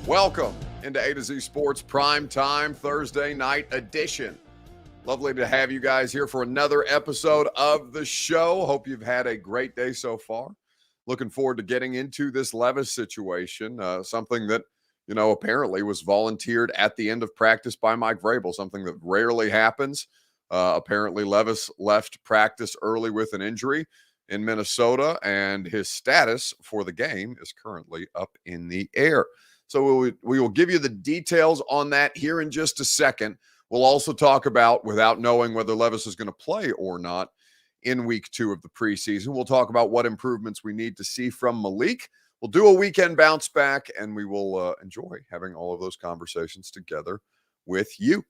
Welcome into A to Z Sports Prime Time Thursday night edition. Lovely to have you guys here for another episode of the show. Hope you've had a great day so far. Looking forward to getting into this Levis situation, something that, apparently was volunteered at the end of practice by Mike Vrabel, something that rarely happens. Apparently, Levis left practice early with an injury in Minnesota, and his status for the game is currently up in the air. So we will give you the details on that here in just a second. We'll also talk about, without knowing whether Levis is going to play or not in week 2 of the preseason, we'll talk about what improvements we need to see from Malik. We'll do a weekend bounce back, and we will enjoy having all of those conversations together with you.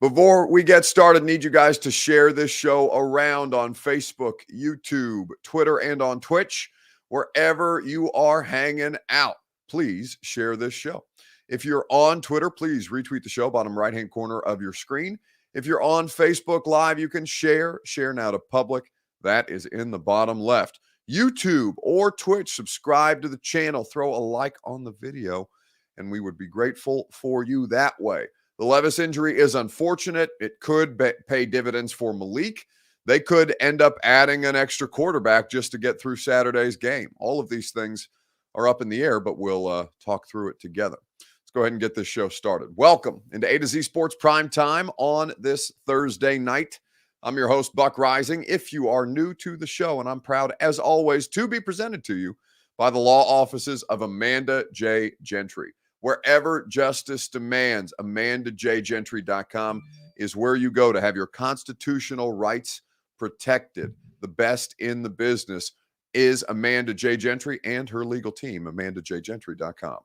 Before we get started, need you guys to share this show around on Facebook, YouTube, Twitter, and on Twitch, wherever you are hanging out. Please share this show. If you're on Twitter, please retweet the show, bottom right-hand corner of your screen. If you're on Facebook Live, you can share now to public. That is in the bottom left. YouTube or Twitch, subscribe to the channel, throw a like on the video, and we would be grateful for you that way. The Levis injury is unfortunate. It could pay dividends for Malik. They could end up adding an extra quarterback just to get through Saturday's game. All of these things are up in the air, but we'll talk through it together. Let's go ahead and get this show started. Welcome into A to Z Sports Prime Time on this Thursday night. I'm your host, Buck Rising. If you are new to the show, and I'm proud, as always, to be presented to you by the law offices of Amanda J. Gentry. Wherever justice demands, AmandaJGentry.com is where you go to have your constitutional rights protected. The best in the business is Amanda J. Gentry and her legal team, AmandaJGentry.com.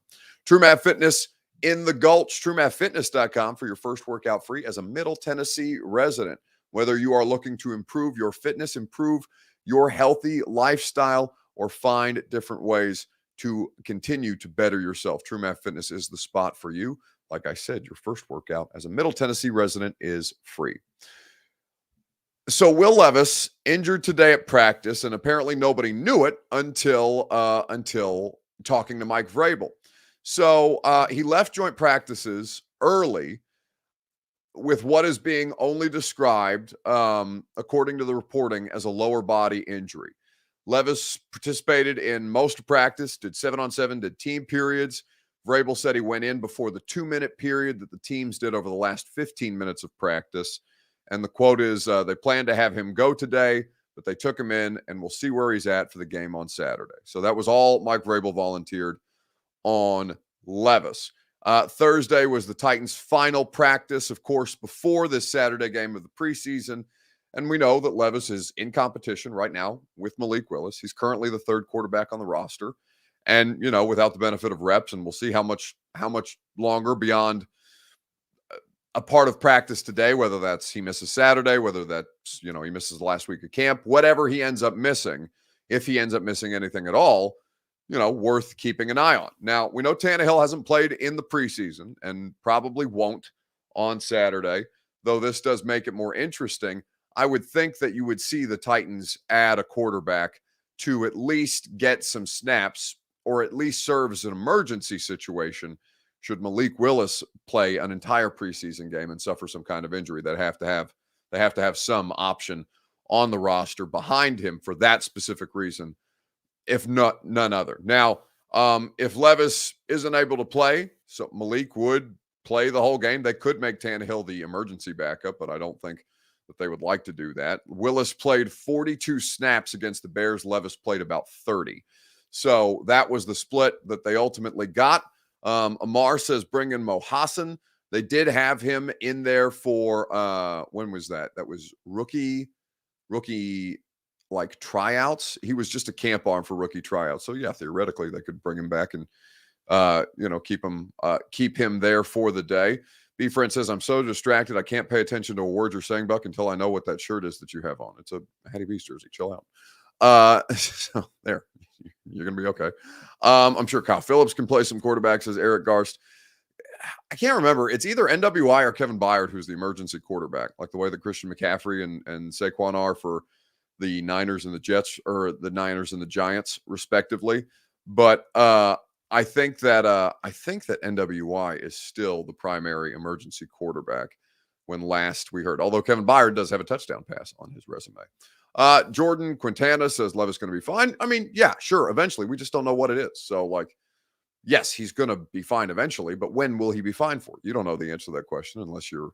TrueMath Fitness in the Gulch, TrueMathFitness.com for your first workout free as a Middle Tennessee resident. Whether you are looking to improve your fitness, improve your healthy lifestyle, or find different ways to continue to better yourself, TrueMath Fitness is the spot for you. Like I said, your first workout as a Middle Tennessee resident is free. So Will Levis injured today at practice, and apparently nobody knew it until talking to Mike Vrabel. So he left joint practices early with what is being only described, according to the reporting, as a lower body injury. Levis participated in most of practice, did 7-on-7, did team periods. Vrabel said he went in before the 2-minute period that the teams did over the last 15 minutes of practice. And the quote is, they plan to have him go today, but they took him in, and we'll see where he's at for the game on Saturday. So that was all Mike Vrabel volunteered on Levis. Thursday was the Titans' final practice, of course, before this Saturday game of the preseason. And we know that Levis is in competition right now with Malik Willis. He's currently the third quarterback on the roster. And, without the benefit of reps, and we'll see how much longer beyond a part of practice today, whether that's he misses Saturday, whether that's, he misses the last week of camp, whatever he ends up missing, if he ends up missing anything at all, worth keeping an eye on. Now, we know Tannehill hasn't played in the preseason and probably won't on Saturday, though this does make it more interesting. I would think that you would see the Titans add a quarterback to at least get some snaps, or at least serve as an emergency situation should Malik Willis play an entire preseason game and suffer some kind of injury. They have to have some option on the roster behind him for that specific reason, if not none other. Now, if Levis isn't able to play, so Malik would play the whole game. They could make Tannehill the emergency backup, but I don't think that they would like to do that. Willis played 42 snaps against the Bears. Levis played about 30. So that was the split that they ultimately got. Amar says bring in Mo Hassan. They did have him in there for when was that? That was rookie like tryouts. He was just a camp arm for rookie tryouts. So yeah, theoretically they could bring him back and keep him there for the day. B Friend says, I'm so distracted I can't pay attention to a word you're saying, Buck, until I know what that shirt is that you have on. It's a Hattie B's jersey. Chill out. So there. You're going to be okay. I'm sure Kyle Phillips can play some quarterback, says Eric Garst. I can't remember. It's either NWI or Kevin Byard who's the emergency quarterback, like the way that Christian McCaffrey and Saquon are for the Niners and the Jets, or the Niners and the Giants, respectively. But I think that NWY is still the primary emergency quarterback when last we heard. Although Kevin Byard does have a touchdown pass on his resume. Jordan Quintana says Levis going to be fine. I mean, yeah, sure. Eventually, we just don't know what it is. So, like, yes, he's going to be fine eventually, but when will he be fine for? You don't know the answer to that question unless you're,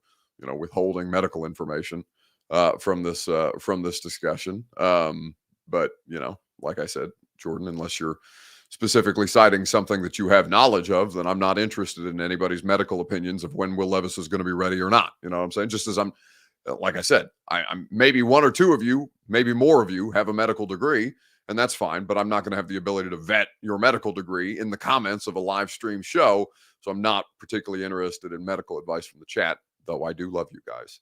withholding medical information from this discussion. But like I said, Jordan, unless you're specifically citing something that you have knowledge of, then I'm not interested in anybody's medical opinions of when Will Levis is going to be ready or not. You know what I'm saying? Just as I'm, like I said, I'm maybe one or two of you, maybe more of you have a medical degree, and that's fine, but I'm not going to have the ability to vet your medical degree in the comments of a live stream show. So I'm not particularly interested in medical advice from the chat, though I do love you guys.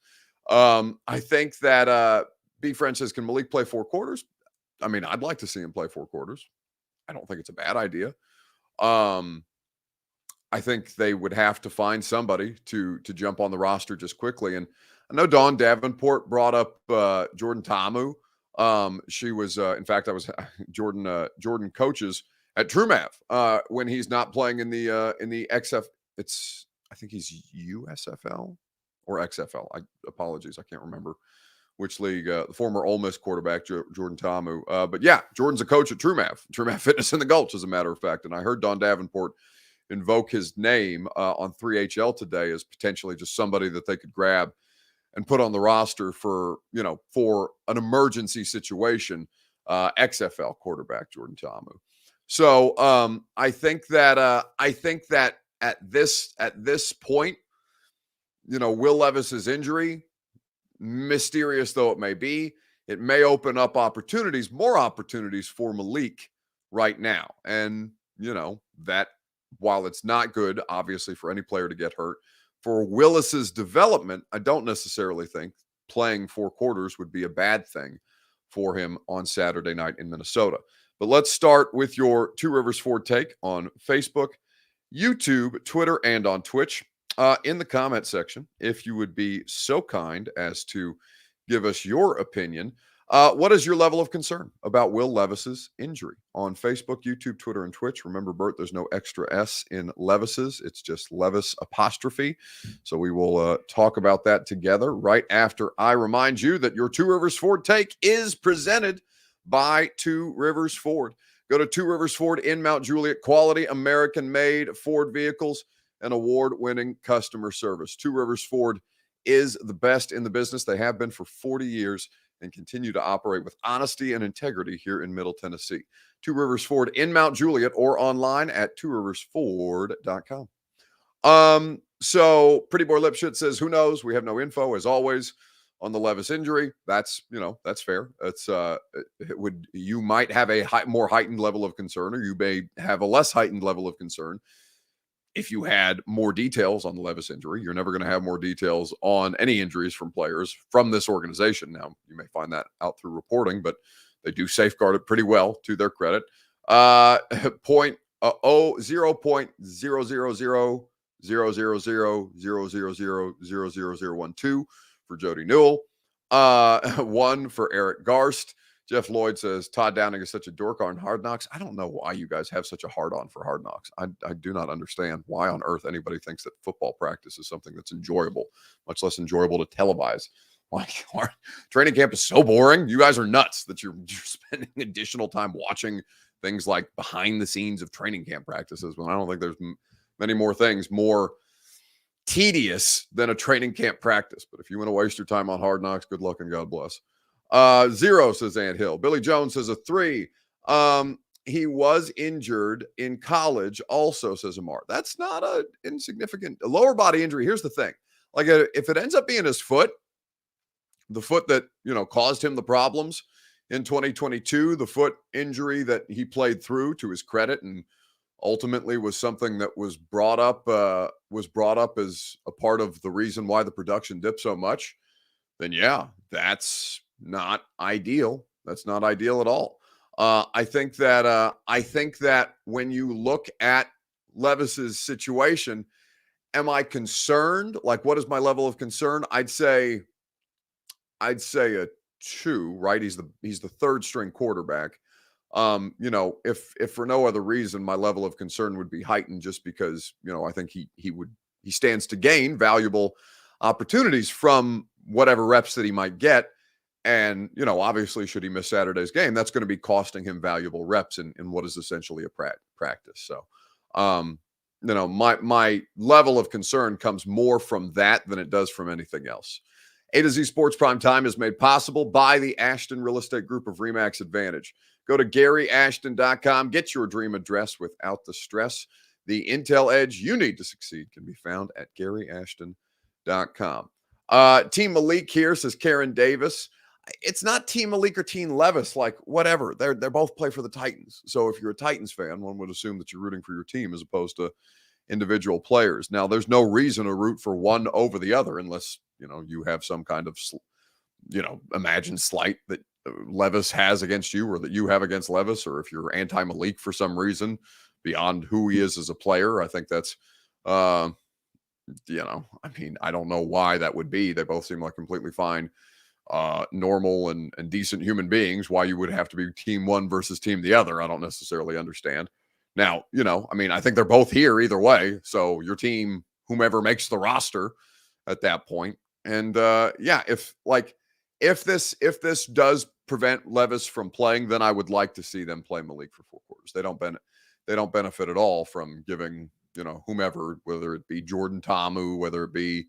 I think that B French says, can Malik play 4 quarters? I mean, I'd like to see him play 4 quarters. I don't think it's a bad idea. I think they would have to find somebody to jump on the roster just quickly. And I know Dawn Davenport brought up Jordan Ta'amu. She was, in fact, I was Jordan coaches at TrueMath when he's not playing in the XF. I think he's USFL or XFL. Apologies, I can't remember which league. The former Ole Miss quarterback Jordan Ta'amu. But yeah, Jordan's a coach at TrueMath Fitness in the Gulch, as a matter of fact. And I heard Dawn Davenport invoke his name on 3HL today as potentially just somebody that they could grab and put on the roster for an emergency situation. XFL quarterback Jordan Ta'amu. So I think that at this point, Will Levis's injury, mysterious though it may be, it may open up more opportunities for Malik right now. And that, while it's not good, obviously, for any player to get hurt, for Willis's development, I don't necessarily think playing 4 quarters would be a bad thing for him on Saturday night in Minnesota. But let's start with your Two Rivers Ford take on Facebook, YouTube, Twitter, and on Twitch. In the comment section, if you would be so kind as to give us your opinion. What is your level of concern about Will Levis's injury? On Facebook, YouTube, Twitter, and Twitch. Remember, Bert, there's no extra S in Levis's. It's just Levis apostrophe. So we will talk about that together right after I remind you that your Two Rivers Ford take is presented by Two Rivers Ford. Go to Two Rivers Ford in Mount Juliet. Quality, American-made Ford vehicles and award-winning customer service. Two Rivers Ford is the best in the business. They have been for 40 years and continue to operate with honesty and integrity here in Middle Tennessee. Two Rivers Ford in Mount Juliet or online at tworiversford.com. So Pretty Boy Lipshit says, who knows? We have no info, as always, on the Levis injury. That's fair. It's you might have a more heightened level of concern, or you may have a less heightened level of concern if you had more details on the Levis injury. You're never going to have more details on any injuries from players from this organization. Now, you may find that out through reporting, but they do safeguard it pretty well, to their credit. 0.00000000000000012 for Jody Newell. 1 for Eric Garst. Jeff Lloyd says, Todd Downing is such a dork on Hard Knocks. I don't know why you guys have such a hard-on for Hard Knocks. I do not understand why on earth anybody thinks that football practice is something that's enjoyable, much less enjoyable to televise. Like, training camp is so boring. You guys are nuts that you're spending additional time watching things like behind the scenes of training camp practices, when I don't think there's many more things more tedious than a training camp practice. But if you want to waste your time on Hard Knocks, good luck and God bless. 0, says Ant Hill. Billy Jones says a 3. He was injured in college also, says Amar. That's not a lower body injury. Here's the thing. Like, if it ends up being his foot, the foot that, caused him the problems in 2022, the foot injury that he played through, to his credit, and ultimately was something that was brought up as a part of the reason why the production dipped so much, then yeah, that's not ideal. That's not ideal at all. I think that when you look at Levis's situation, am I concerned? Like, what is my level of concern? I'd say a 2, right? He's the 3rd string quarterback. If for no other reason, my level of concern would be heightened just because, I think he stands to gain valuable opportunities from whatever reps that he might get. And, obviously, should he miss Saturday's game, that's going to be costing him valuable reps in what is essentially a practice. So, my level of concern comes more from that than it does from anything else. A to Z Sports Prime Time is made possible by the Ashton Real Estate Group of RE/MAX Advantage. Go to GaryAshton.com. Get your dream address without the stress. The intel edge you need to succeed can be found at GaryAshton.com. Team Malik here, says Karen Davis. It's not Team Malik or Team Levis, like whatever. They're both play for the Titans. So if you're a Titans fan, one would assume that you're rooting for your team as opposed to individual players. Now, there's no reason to root for one over the other unless, you have some kind of, imagined slight that Levis has against you or that you have against Levis, or if you're anti-Malik for some reason beyond who he is as a player. I think that's, I don't know why that would be. They both seem like completely fine, normal and decent human beings. Why you would have to be team one versus team the other, I don't necessarily understand. Now, I think they're both here either way. So your team, whomever makes the roster at that point. And if this does prevent Levis from playing, then I would like to see them play Malik for 4 quarters. They don't benefit at all from giving, whomever, whether it be Jordan Ta'amu, whether it be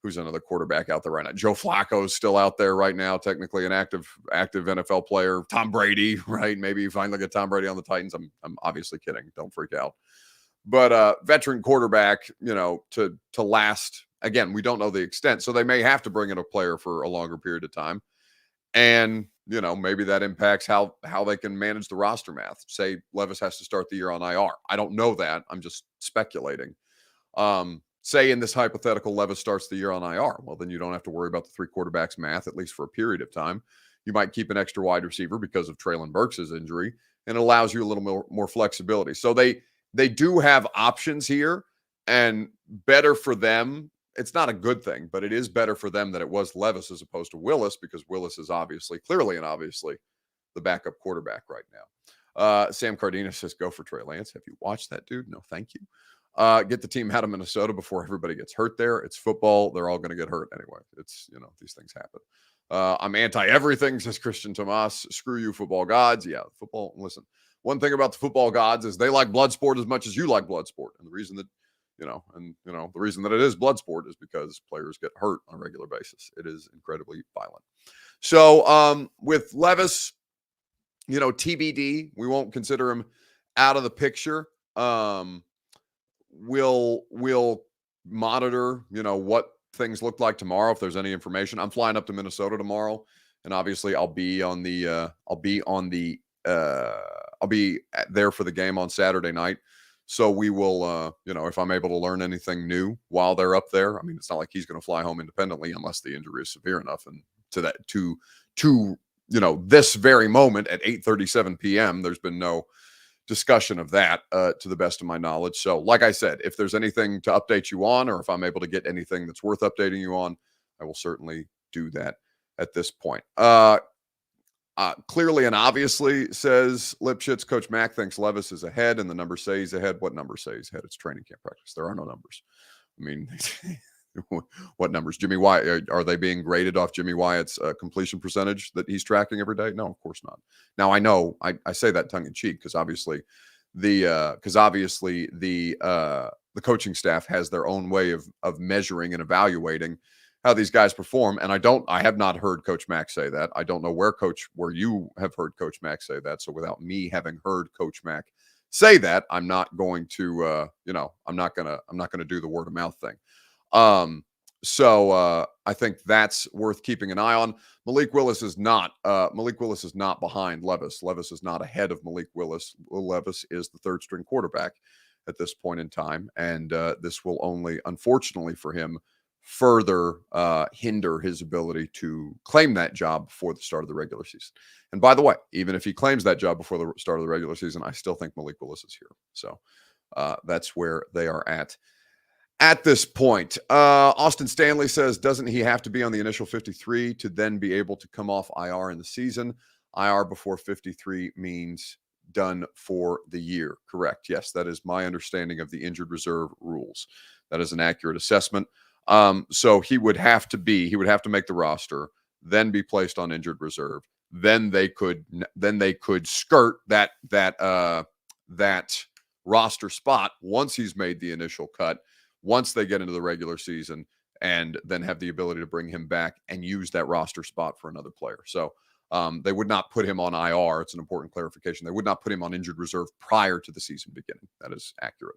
who's another quarterback out there right now. Joe Flacco is still out there right now, technically an active NFL player. Tom Brady, right? Maybe you finally get Tom Brady on the Titans. I'm obviously kidding. Don't freak out. But veteran quarterback, to last. Again, we don't know the extent, so they may have to bring in a player for a longer period of time. And, maybe that impacts how they can manage the roster math. Say Levis has to start the year on IR. I don't know that. I'm just speculating. Say in this hypothetical, Levis starts the year on IR. Well, then you don't have to worry about the 3 quarterbacks math, at least for a period of time. You might keep an extra wide receiver because of Treylon Burks' injury, and it allows you a little more flexibility. So they do have options here, and better for them. It's not a good thing, but it is better for them that it was Levis as opposed to Willis, because Willis is clearly the backup quarterback right now. Sam Cardenas says, go for Trey Lance. Have you watched that dude? No, thank you. Get the team out of Minnesota before everybody gets hurt there. It's football. They're all going to get hurt anyway. It's, these things happen. I'm anti-everything, says Christian Tomas. Screw you, football gods. Yeah, football. Listen, one thing about the football gods is they like blood sport as much as you like blood sport. And the reason that, the reason that it is blood sport is because players get hurt on a regular basis. It is incredibly violent. So with Levis, TBD, we won't consider him out of the picture. We'll monitor, what things look like tomorrow if there's any information. I'm flying up to Minnesota tomorrow, and obviously I'll be there for the game on Saturday night. So we will, if I'm able to learn anything new while they're up there. I mean, it's not like he's going to fly home independently unless the injury is severe enough. And to this very moment at 8:37 p.m., there's been no discussion of that to the best of my knowledge. So like I said, if there's anything to update you on, or if I'm able to get anything that's worth updating you on, I will certainly do that at this point. Clearly and obviously, says Lipschitz, Coach Mack thinks Levis is ahead, and the numbers say he's ahead. What numbers say he's ahead? It's training camp practice. There are no numbers. I mean, what numbers? Jimmy Wyatt, are they being graded off Jimmy Wyatt's completion percentage that he's tracking every day? No, of course not. Now I know I say that tongue in cheek because obviously the coaching staff has their own way of measuring and evaluating how these guys perform. And I have not heard Coach Mack say that. I don't know where you have heard Coach Mack say that. So without me having heard Coach Mack say that, I'm not going to, I'm not going to do the word of mouth thing. So I think that's worth keeping an eye on. Malik Willis is not behind Levis. Levis is not ahead of Malik Willis. Levis is the 3rd string quarterback at this point in time. And this will only, unfortunately for him, further hinder his ability to claim that job before the start of the regular season. And by the way, even if he claims that job before the start of the regular season, I still think Malik Willis is here. So that's where they are at this point. Austin Stanley says, doesn't he have to be on the initial 53 to then be able to come off IR in the season? IR before 53 means done for the year. Correct. Yes, that is my understanding of the injured reserve rules. That is an accurate assessment. So he would have to make the roster, then be placed on injured reserve. Then they could skirt that roster spot once he's made the initial cut, once they get into the regular season, and then have the ability to bring him back and use that roster spot for another player. So they would not put him on IR. It's an important clarification. They would not put him on injured reserve prior to the season beginning. That is accurate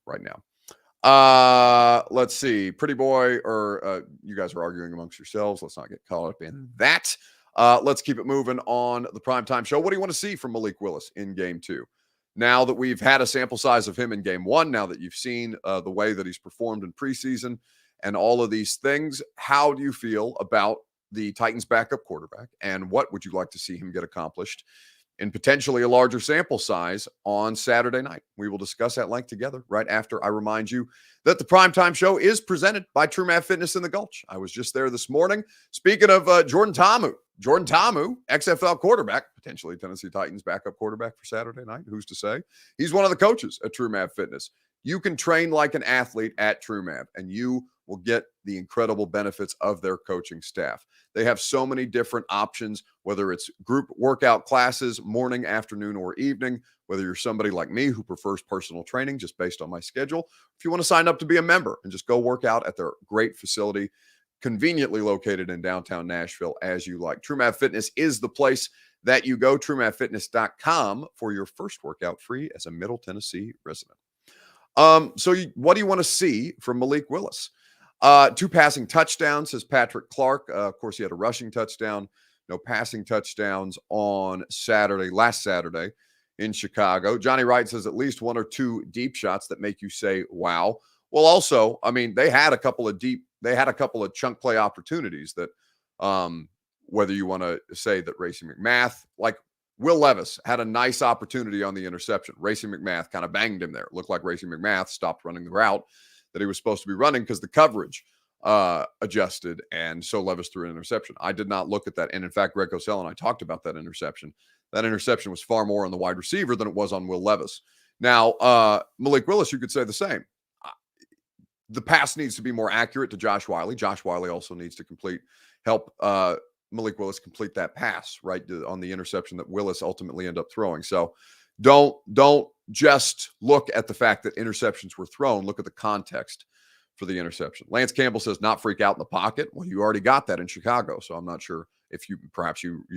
right now. Let's see. Pretty boy, or you guys are arguing amongst yourselves. Let's not get caught up in that. Let's keep it moving on the primetime show. What do you want to see from Malik Willis in game 2? Now that we've had a sample size of him in game 1, now that you've seen the way that he's performed in preseason and all of these things, how do you feel about the Titans' backup quarterback, and what would you like to see him get accomplished in potentially a larger sample size on Saturday night? We will discuss at length together right after I remind you that the Primetime Show is presented by TrueMath Fitness in the Gulch. I was just there this morning. Speaking of Jordan Ta'amu, XFL quarterback, potentially Tennessee Titans backup quarterback for Saturday night. Who's to say? He's one of the coaches at TrueMath Fitness. You can train like an athlete at TrueMath, and you will get the incredible benefits of their coaching staff. They have so many different options, whether it's group workout classes, morning, afternoon, or evening, whether you're somebody like me who prefers personal training just based on my schedule. If you want to sign up to be a member and just go work out at their great facility, conveniently located in downtown Nashville, as you like. TrueMath Fitness is the place that you go. TrueMathFitness.com for your first workout free as a Middle Tennessee resident. What do you want to see from Malik Willis? 2 passing touchdowns, says Patrick Clark. Of course, he had a rushing touchdown, no passing touchdowns on last Saturday in Chicago. Johnny Wright says at least 1 or 2 deep shots that make you say, wow. Well, also, I mean, they had a couple of chunk play opportunities that, whether you want to say that Racing McMath, like Will Levis had a nice opportunity on the interception. Racing McMath kind of banged him there. It looked like Racing McMath stopped running the route that he was supposed to be running because the coverage adjusted, and so Levis threw an interception. I did not look at that. And in fact, Greg Cosell and I talked about that interception. That interception was far more on the wide receiver than it was on Will Levis. Now, Malik Willis, you could say the same. The pass needs to be more accurate to Josh Wiley. Josh Wiley also needs to help Malik Willis complete that pass, right, on the interception that Willis ultimately ended up throwing. So don't just look at the fact that interceptions were thrown. Look at the context for the interception. Lance Campbell says not freak out in the pocket. Well, you already got that in Chicago, so I'm not sure if you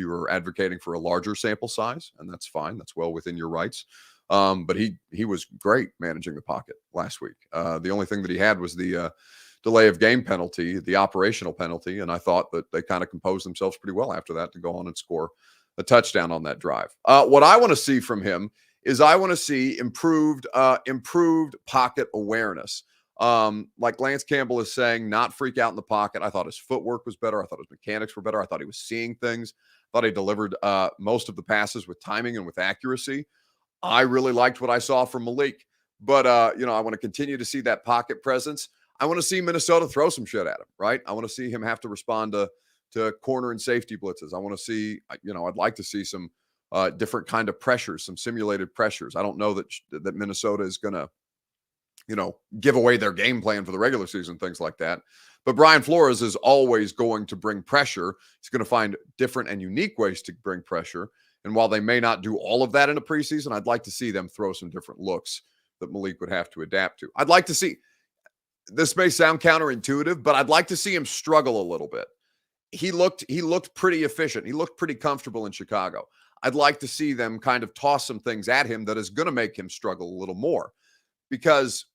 were advocating for a larger sample size, and that's fine. That's well within your rights. But he was great managing the pocket last week. The only thing that he had was the delay of game penalty, the operational penalty, and I thought that they kind of composed themselves pretty well after that to go on and score a touchdown on that drive. What I want to see from him is I want to see improved pocket awareness. Like Lance Campbell is saying, not freak out in the pocket. I thought his footwork was better. I thought his mechanics were better. I thought he was seeing things. I thought he delivered most of the passes with timing and with accuracy. I really liked what I saw from Malik, but I want to continue to see that pocket presence. I want to see Minnesota throw some shit at him, right? I want to see him have to respond to corner and safety blitzes. I want to see, I'd like to see some different kind of pressures, some simulated pressures. I don't know that Minnesota is going to, give away their game plan for the regular season, things like that. But Brian Flores is always going to bring pressure. He's going to find different and unique ways to bring pressure. And while they may not do all of that in a preseason, I'd like to see them throw some different looks that Malik would have to adapt to. I'd like to see, this may sound counterintuitive, but I'd like to see him struggle a little bit. He looked pretty efficient. He looked pretty comfortable in Chicago. I'd like to see them kind of toss some things at him that is going to make him struggle a little more, because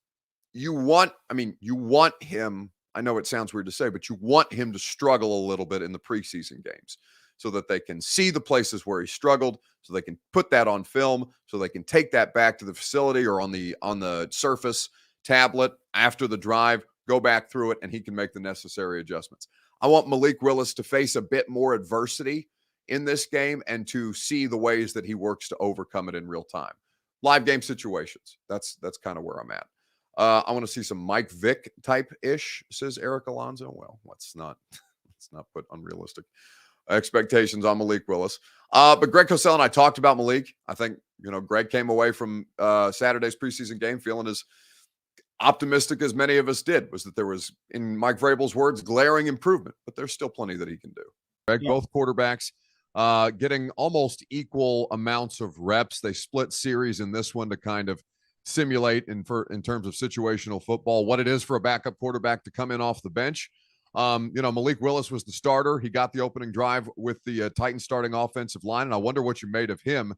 you want him, I know it sounds weird to say, but you want him to struggle a little bit in the preseason games so that they can see the places where he struggled, so they can put that on film, so they can take that back to the facility or on the Surface tablet after the drive, go back through it, and he can make the necessary adjustments. I want Malik Willis to face a bit more adversity in this game and to see the ways that he works to overcome it in real time. Live game situations. That's kind of where I'm at. I want to see some Mike Vick type-ish, says Eric Alonzo. Well, let's not put unrealistic expectations on Malik Willis. But Greg Cosell and I talked about Malik. I think, Greg came away from Saturday's preseason game feeling as optimistic as many of us did, was that there was, in Mike Vrabel's words, glaring improvement, but there's still plenty that he can do. Greg, both quarterbacks getting almost equal amounts of reps. They split series in this one to kind of simulate in terms of situational football what it is for a backup quarterback to come in off the bench. Malik Willis was the starter. He got the opening drive with the Titans starting offensive line, and I wonder what you made of him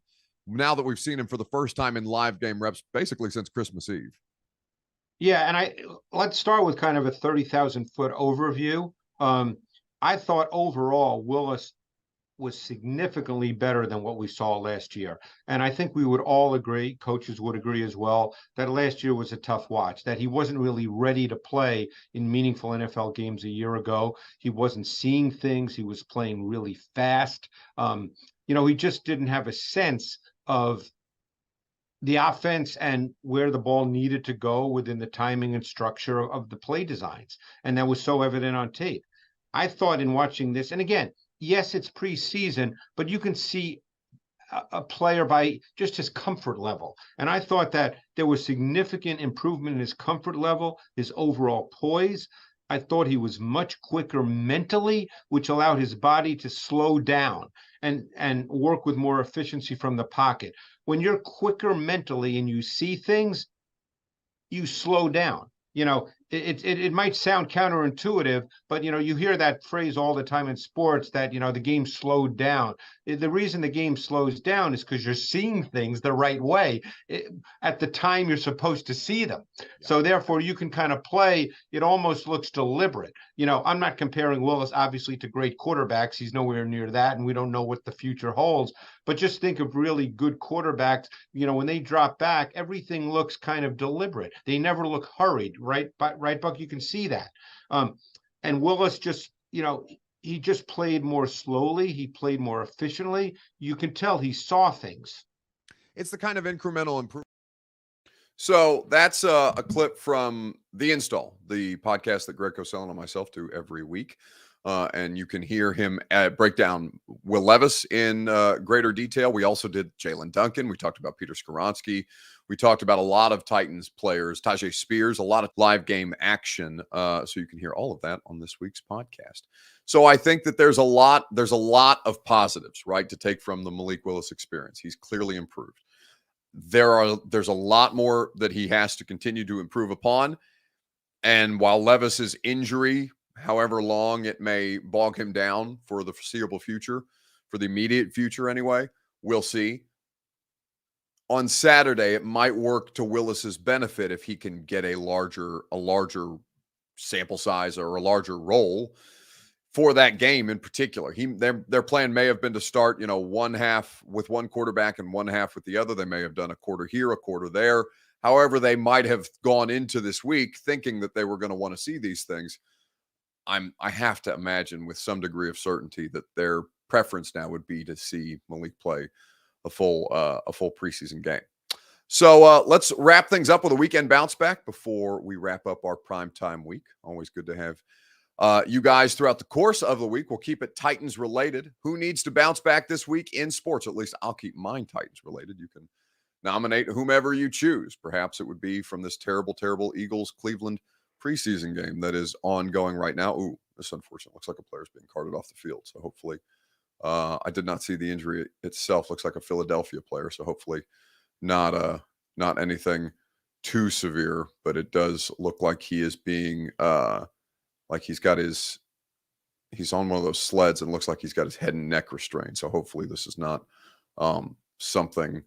now that we've seen him for the first time in live game reps basically since Christmas Eve. Yeah, and let's start with kind of a 30,000-foot overview. I thought overall Willis was significantly better than what we saw last year. And I think we would all agree, coaches would agree as well, that last year was a tough watch, that he wasn't really ready to play in meaningful NFL games a year ago. He wasn't seeing things. He was playing really fast. He just didn't have a sense of the offense and where the ball needed to go within the timing and structure of the play designs. And that was so evident on tape. I thought in watching this, and again, yes, it's preseason, but you can see a player by just his comfort level. And I thought that there was significant improvement in his comfort level, his overall poise. I thought he was much quicker mentally, which allowed his body to slow down and work with more efficiency from the pocket. When you're quicker mentally and you see things, you slow down. It might sound counterintuitive, but you hear that phrase all the time in sports that the game slowed down. The reason the game slows down is because you're seeing things the right way at the time you're supposed to see them. Yeah. So therefore you can kind of play. It almost looks deliberate. I'm not comparing Willis obviously to great quarterbacks. He's nowhere near that, and we don't know what the future holds. But just think of really good quarterbacks. When they drop back, everything looks kind of deliberate. They never look hurried, right? Right, Buck? You can see that. And Willis just, he just played more slowly. He played more efficiently. You can tell he saw things. It's the kind of incremental improvement. So that's a clip from The Install, the podcast that Greg Cosell and myself do every week. And you can hear him break down Will Levis in greater detail. We also did Jalen Duncan. We talked about Peter Skoronski. We talked about a lot of Titans players, Tajay Spears, a lot of live game action. So you can hear all of that on this week's podcast. So I think that there's a lot of positives, right, to take from the Malik Willis experience. He's clearly improved. There's a lot more that he has to continue to improve upon. And while Levis's injury, however long it may bog him down for the foreseeable future, for the immediate future anyway, we'll see. On Saturday, it might work to Willis's benefit if he can get a larger sample size or a larger role for that game in particular. Their plan may have been to start, one half with one quarterback and one half with the other. They may have done a quarter here, a quarter there. However, they might have gone into this week thinking that they were going to want to see these things. I have to imagine with some degree of certainty that their preference now would be to see Malik play a full preseason game. So let's wrap things up with a weekend bounce back before we wrap up our primetime week. Always good to have you guys throughout the course of the week. We'll keep it Titans related. Who needs to bounce back this week in sports? At least I'll keep mine Titans related. You can nominate whomever you choose. Perhaps it would be from this terrible, terrible Eagles-Cleveland preseason game that is ongoing right now. Ooh, this unfortunately looks like a player's being carted off the field. So hopefully, I did not see the injury itself. Looks like a Philadelphia player. So hopefully not anything too severe, but it does look like he is being, like he's on one of those sleds and looks like he's got his head and neck restrained. So hopefully this is not something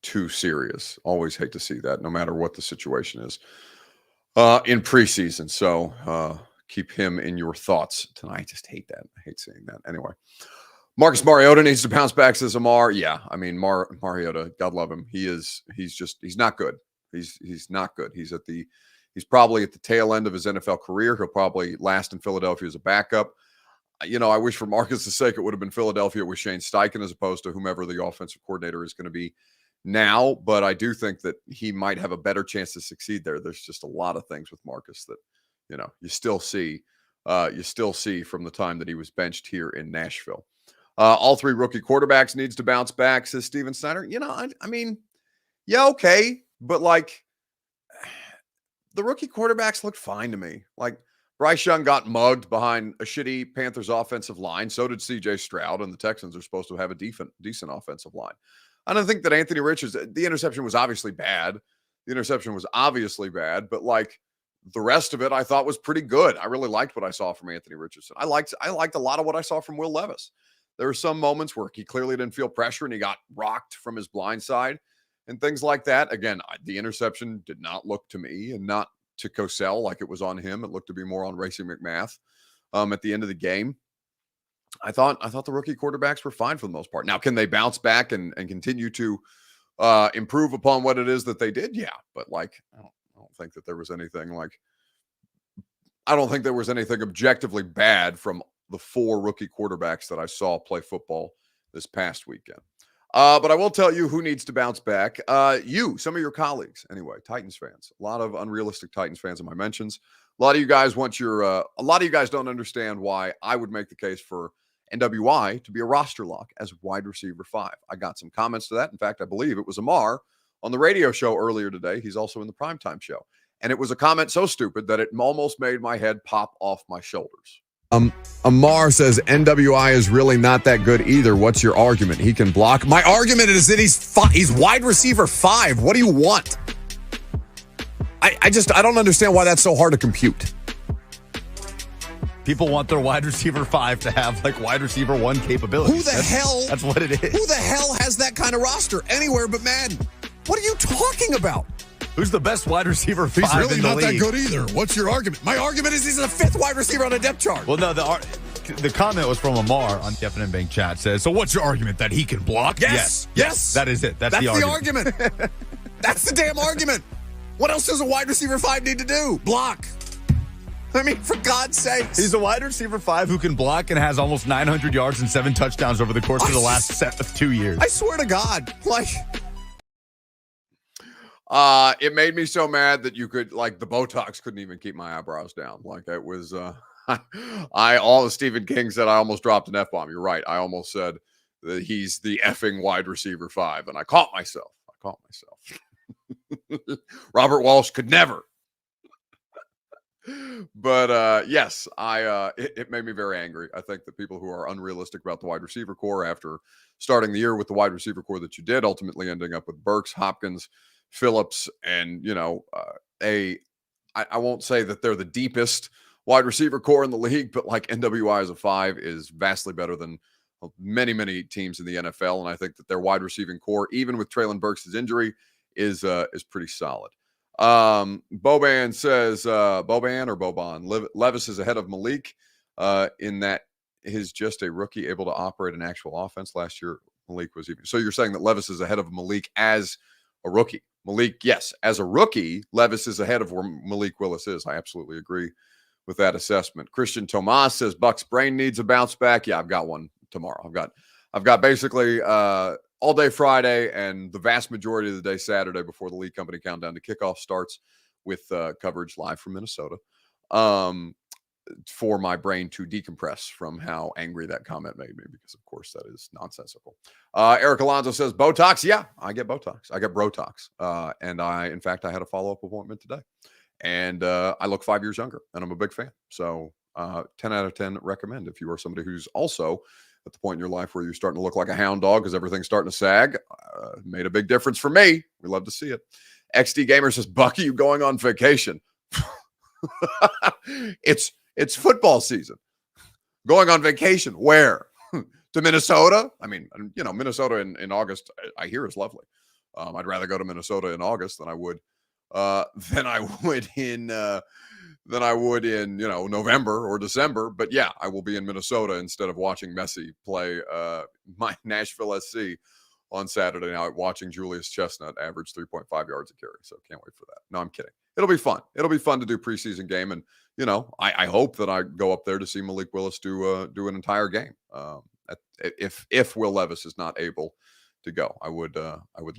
too serious. Always hate to see that, no matter what the situation is in preseason. So keep him in your thoughts tonight. I just hate that. I hate saying that. Anyway, Marcus Mariota needs to bounce back, says Amar. Yeah, I mean, Mariota, God love him. He's not good. He's not good. He's probably at the tail end of his NFL career. He'll probably last in Philadelphia as a backup. I wish for Marcus' sake it would have been Philadelphia with Shane Steichen as opposed to whomever the offensive coordinator is going to be now. But I do think that he might have a better chance to succeed there. There's just a lot of things with Marcus that, you still see you still see from the time that he was benched here in Nashville. All three rookie quarterbacks needs to bounce back, says Steven Snyder. I mean, yeah, okay. But like the rookie quarterbacks looked fine to me. Like Bryce Young got mugged behind a shitty Panthers offensive line. So did CJ Stroud, and the Texans are supposed to have a decent offensive line. I don't think that Anthony Richards, the interception was obviously bad. But like the rest of it, I thought was pretty good. I really liked what I saw from Anthony Richardson. I liked a lot of what I saw from Will Levis. There were some moments where he clearly didn't feel pressure and he got rocked from his blind side and things like that. Again, the interception did not look to me and not to Cosell like it was on him. It looked to be more on Racing McMath at the end of the game. I thought the rookie quarterbacks were fine for the most part. Now, can they bounce back and continue to improve upon what it is that they did? Yeah, but like I don't think that there was anything objectively bad from the four rookie quarterbacks that I saw play football this past weekend. But I will tell you who needs to bounce back. Some of your colleagues, anyway, Titans fans. A lot of unrealistic Titans fans in my mentions. A lot of you guys don't understand why I would make the case for NWI to be a roster lock as wide receiver 5. I got some comments to that. In fact, I believe it was Amar on the radio show earlier today. He's also in the primetime show. And it was a comment so stupid that it almost made my head pop off my shoulders. Amar says NWI is really not that good either. What's your argument? He can block. My argument is that he's wide receiver 5. What do you want? I don't understand why that's so hard to compute. People want their wide receiver 5 to have like wide receiver 1 capabilities. That's what it is. Who the hell has that kind of roster anywhere but Madden? What are you talking about? Who's the best wide receiver 5 He's really in the not league? that good either. What's your argument? My argument is he's the 5th wide receiver on a depth chart. Well, no, the comment was from Amar on the FNN Bank chat. Says, so what's your argument? That he can block? Yes. That is it. That's the argument. That's the damn argument. What else does a wide receiver 5 need to do? Block. I mean, for God's sakes. He's a wide receiver 5 who can block and has almost 900 yards and 7 touchdowns over the course of the last 2 years. I swear to God. It made me so mad that you could, the Botox couldn't even keep my eyebrows down. Like, it was, all Stephen King said, I almost dropped an F-bomb. You're right. I almost said that he's the effing wide receiver 5, and I caught myself. Robert Walsh could never. But yes, it made me very angry. I think that people who are unrealistic about the wide receiver core after starting the year with the wide receiver core that you did, ultimately ending up with Burks, Hopkins, Phillips, and I won't say that they're the deepest wide receiver core in the league, but like NWI as a 5 is vastly better than many teams in the NFL, and I think that their wide receiving core, even with Treylon Burks' injury, is pretty solid. Boban says Levis is ahead of Malik in that he's just a rookie able to operate an actual offense. Last year Malik was even. So you're saying that Levis is ahead of Malik as a rookie? Malik, yes, as a rookie, Levis is ahead of where Malik Willis is. I absolutely agree with that assessment. Christian Tomas says Buck's brain needs a bounce back. Yeah, I've got one tomorrow. I've got basically all day Friday and the vast majority of the day Saturday before the League Company Countdown to Kickoff starts with coverage live from Minnesota for my brain to decompress from how angry that comment made me, because of course that is nonsensical. Eric Alonso says Botox. Yeah, I get Botox. I get Brotox. And I had a follow-up appointment today, and I look 5 years younger, and I'm a big fan. So 10 out of 10 recommend if you are somebody who's also at the point in your life where you're starting to look like a hound dog because everything's starting to sag. Made a big difference for me. We love to see it. XD Gamer says, Bucky, you going on vacation? It's football season. Going on vacation where? To Minnesota? I mean, Minnesota in August, I hear is lovely. I'd rather go to Minnesota in August than I would in November or December. But yeah, I will be in Minnesota instead of watching Messi play my Nashville SC on Saturday night, watching Julius Chestnut average 3.5 yards a carry. So can't wait for that. No, I'm kidding. It'll be fun. It'll be fun to do preseason game. And, I hope that I go up there to see Malik Willis do an entire game. If Will Levis is not able to go, I would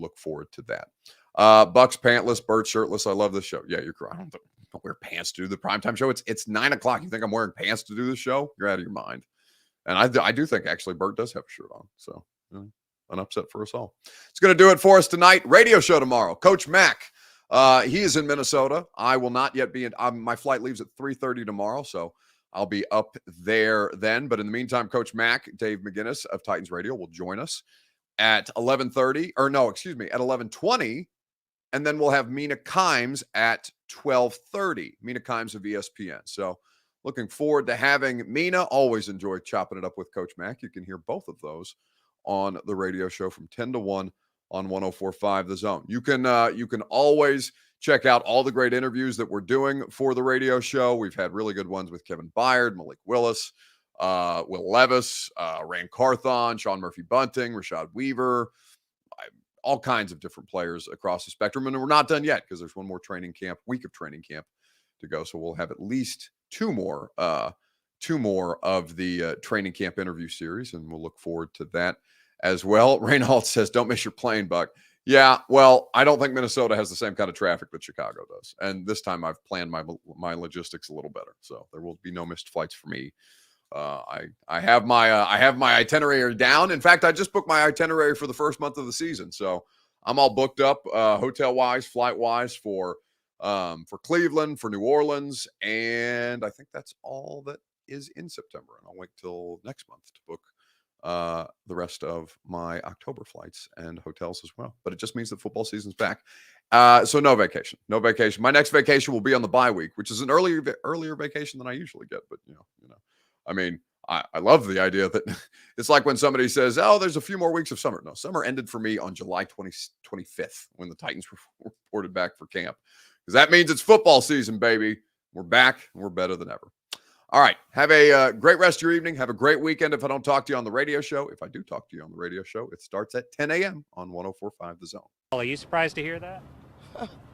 look forward to that. Bucks pantless, Bert shirtless. I love this show. Yeah, you're correct. don't wear pants to do the primetime show. It's 9 o'clock. You think I'm wearing pants to do the show? You're out of your mind. And I do think actually Bert does have a shirt on. So an upset for us all. It's going to do it for us tonight. Radio show tomorrow. Coach Mack, he is in Minnesota. I will not yet be in. My flight leaves at 3:30 tomorrow, so I'll be up there then. But in the meantime, Coach Mack, Dave McGinnis of Titans Radio will join us at 11:30, or no, excuse me, at 11:20. And then we'll have Mina Kimes at 12:30. Mina Kimes of ESPN. So looking forward to having Mina. Always enjoy chopping it up with Coach Mack. You can hear both of those on the radio show from 10 to 1 on 104.5 The Zone. You can always check out all the great interviews that we're doing for the radio show. We've had really good ones with Kevin Byard, Malik Willis, Will Levis, Rand Carthon, Sean Murphy-Bunting, Rashad Weaver, all kinds of different players across the spectrum. And we're not done yet because there's one more week of training camp to go. So we'll have at least two more of the training camp interview series, and we'll look forward to that as well. Reinhold says, don't miss your plane, Buck. Yeah, well, I don't think Minnesota has the same kind of traffic that Chicago does. And this time I've planned my logistics a little better. So there will be no missed flights for me. I have my itinerary down. In fact, I just booked my itinerary for the first month of the season. So I'm all booked up hotel-wise, flight-wise for Cleveland, for New Orleans, and I think that's all that is in September. And I'll wait till next month to book the rest of my October flights and hotels as well. But it just means that football season's back. So no vacation. My next vacation will be on the bye week, which is an earlier vacation than I usually get. But you know, I mean, I love the idea that it's like when somebody says, "Oh, there's a few more weeks of summer." No, summer ended for me on July 25th when the Titans reported back for camp, because that means it's football season, baby. We're back and we're better than ever. All right. Have a great rest of your evening. Have a great weekend. If I don't talk to you on the radio show, if I do talk to you on the radio show, it starts at 10 a.m. on 104.5 The Zone. Are you surprised to hear that?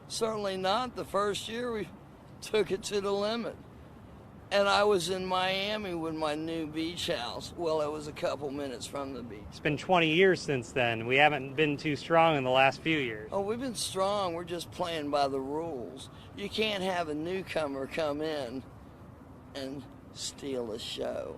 Certainly not. The first year we took it to the limit. And I was in Miami with my new beach house. Well, it was a couple minutes from the beach. It's been 20 years since then. We haven't been too strong in the last few years. Oh, we've been strong. We're just playing by the rules. You can't have a newcomer come in and steal a show.